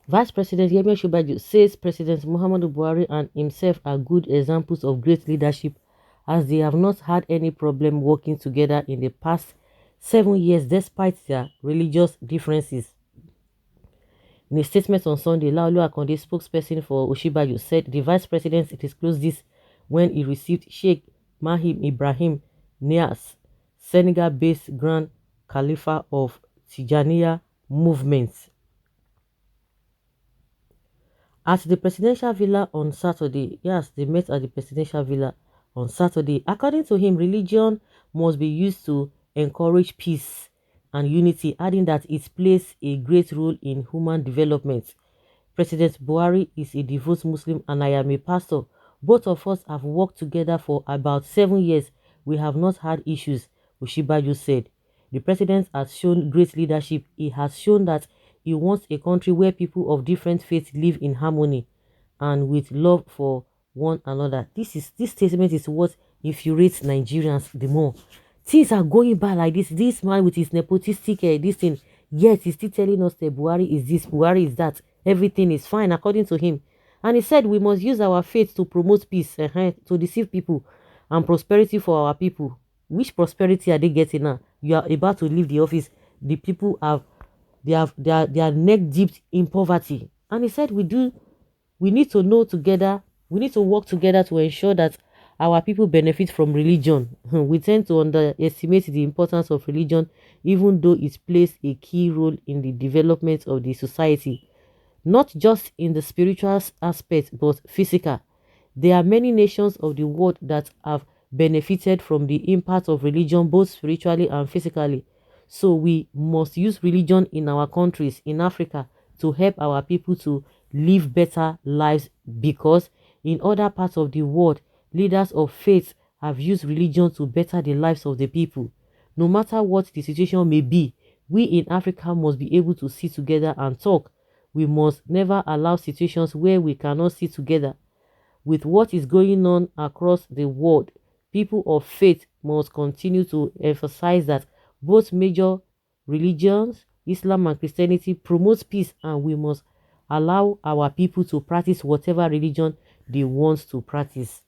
Vice President Yemi Osinbajo says President Muhammadu Buhari and himself are good examples of great leadership as they have not had any problem working together in the past 7 years despite their religious differences. In a statement on Sunday, Laolu Akonde, spokesperson for Osinbajo, said the vice president disclosed this when he received Sheikh Mahim Ibrahim Niass, Senegal-based Grand Khalifa of Tijaniya movement, at the presidential villa on Saturday. Yes, they met at the presidential villa on Saturday. According to him, religion must be used to encourage peace and unity, adding that it plays a great role in human development. President Buhari is a devout Muslim and I am a pastor. Both of us have worked together for about 7 years. We have not had issues, Osinbajo said. The president has shown great leadership. He has shown that he wants a country where people of different faiths live in harmony and with love for one another. This statement is what infuriates Nigerians the more. Things are going bad like this. This man with his nepotistic this thing, yet he's still telling us that Buhari is this, Buhari is that. Everything is fine according to him. And he said we must use our faith to promote peace, to deceive people and prosperity for our people. Which prosperity are they getting now? You are about to leave the office. The people they are neck deep in poverty. And he said we need to know together, we need to work together to ensure that our people benefit from religion. We tend to underestimate the importance of religion, even though it plays a key role in the development of the society, not just in the spiritual aspect but physical. There are many nations of the world that have benefited from the impact of religion both spiritually and physically. So we must use religion in our countries in Africa to help our people to live better lives, because in other parts of the world, leaders of faith have used religion to better the lives of the people. No matter what the situation may be, we in Africa must be able to sit together and talk. We must never allow situations where we cannot sit together. With what is going on across the world, people of faith must continue to emphasize that both major religions, Islam and Christianity, promote peace, and we must allow our people to practice whatever religion they want to practice.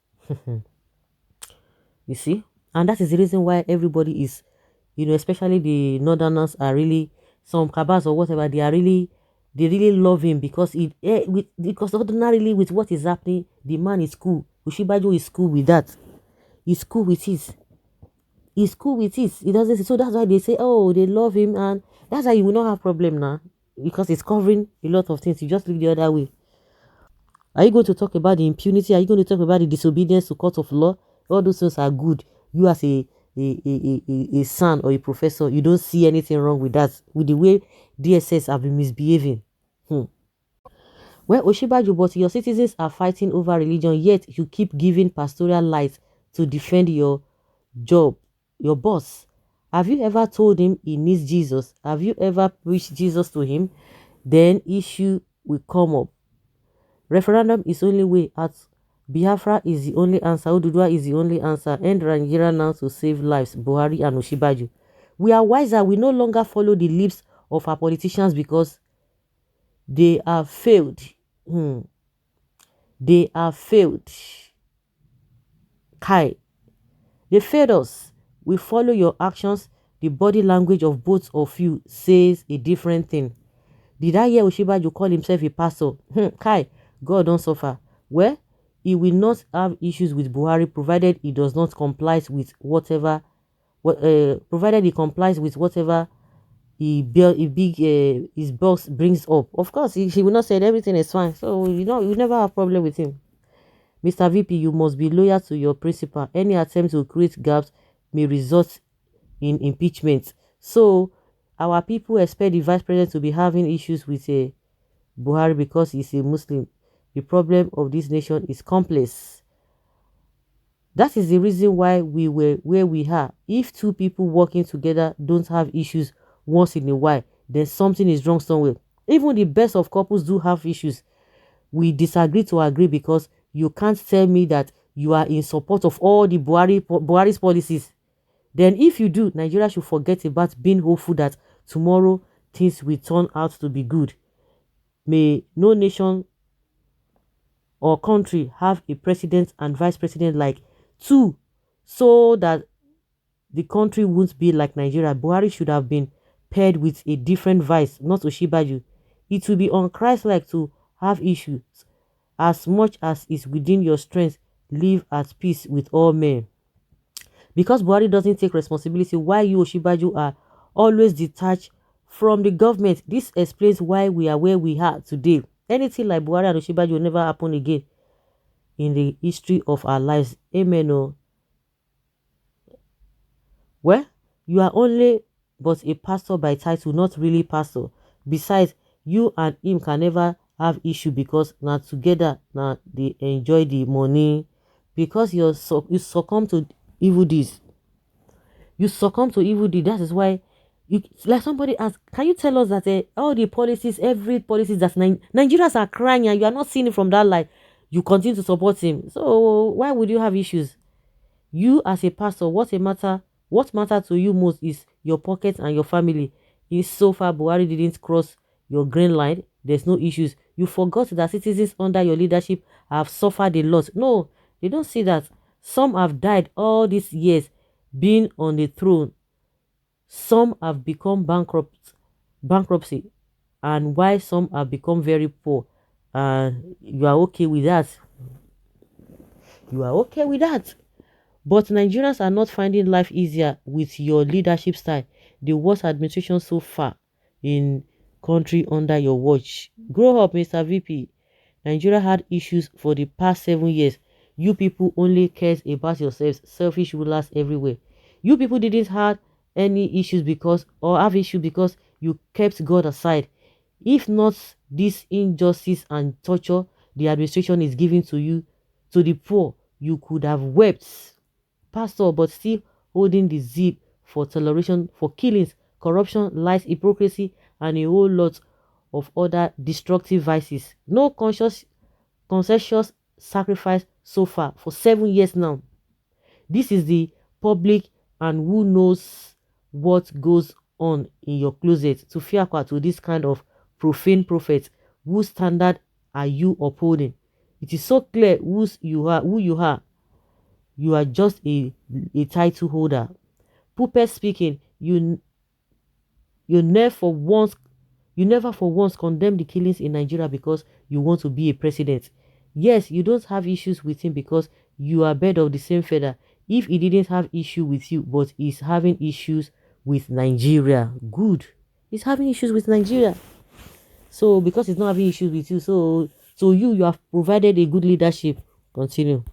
You see? And that is the reason why everybody is, especially the northerners are really, some cabas or whatever, they really love him because because ordinarily with what is happening, the man is cool. Osinbajo is cool with that. He's cool with it. He's cool with it. He doesn't. So that's why they say, oh, they love him, and that's why you will not have problem now because it's covering a lot of things. You just look the other way. Are you going to talk about the impunity? Are you going to talk about the disobedience to court of law? All those things are good. You as a son or a professor, you don't see anything wrong with that, with the way DSS have been misbehaving. Hmm. Well, Osinbajo, but your citizens are fighting over religion, yet you keep giving pastoral lies to defend your job, your boss. Have you ever told him he needs Jesus? Have you ever preached Jesus to him? Then issue will come up. Referendum is only way out. Biafra is the only answer. Ududua is the only answer. End Nigeria now to save lives. Buhari and Osinbajo. We are wiser. We no longer follow the lips of our politicians because they have failed. They have failed. Kai. They failed us. We follow your actions. The body language of both of you says a different thing. Did I hear Osinbajo call himself a pastor? Kai, God don't suffer. Well, he will not have issues with Buhari provided he does not comply with whatever, provided he complies with whatever his boss brings up. Of course, he will not say everything is fine. So you never have problem with him. Mr. VP, you must be loyal to your principal. Any attempt to create gaps may result in impeachment. So our people expect the vice president to be having issues with Buhari because he's a Muslim. The problem of this nation is complex. That is the reason why we were where we are. If two people working together don't have issues once in a while, then something is wrong somewhere. Even the best of couples do have issues. We disagree to agree because you can't tell me that you are in support of all the Buhari's policies. Then if you do, Nigeria should forget about being hopeful that tomorrow things will turn out to be good. May no nation or country have a president and vice president like two, so that the country won't be like Nigeria. Buhari should have been paired with a different vice, not Osinbajo. It will be unchristlike to have issues. As much as is within your strength, live at peace with all men. Because Buhari doesn't take responsibility, why you Osinbajo are always detached from the government. This explains why we are where we are today. Anything like Buhari and Osinbajo will never happen again in the history of our lives. Amen. Oh. Well, you are only but a pastor by title, not really pastor. Besides, you and him can never have issue because now together now they enjoy the money. Because you succumb to evil deeds. You succumb to evil deeds. That is why you, like somebody asked, can you tell us that all the policies, every policies that Nigerians are crying and you are not seeing it from that light, you continue to support him. So why would you have issues? You as a pastor, what matter to you most is your pocket and your family. If so far Buhari didn't cross your green line, there's no issues. You forgot that citizens under your leadership have suffered a lot. No, they don't see that. Some have died all these years being on the throne. Some have become bankruptcy, and why some have become very poor. And you are okay with that. You are okay with that. But Nigerians are not finding life easier with your leadership style. The worst administration so far in country under your watch. Grow up, Mr. VP. Nigeria had issues for the past 7 years. You people only cares about yourselves. Selfish rulers everywhere. You people didn't have any issues because or have issues because you kept God aside. If not this injustice and torture the administration is giving to you, to the poor, you could have wept, pastor, but still holding the zip for toleration for killings, corruption, lies, hypocrisy, and a whole lot of other destructive vices. No conscious sacrifice so far for 7 years now. This is the public, and who knows what goes on in your closet to fiakwa to this kind of profane prophet. Whose standard are you upholding? It is so clear who you are. You are just a title holder. Puppet speaking, you never for once you never for once condemn the killings in Nigeria because you want to be a president. Yes, you don't have issues with him because you are bird of the same feather. If he didn't have issue with you, but he's having issues with Nigeria, good. He's having issues with Nigeria. So because he's not having issues with you, so you have provided a good leadership. Continue.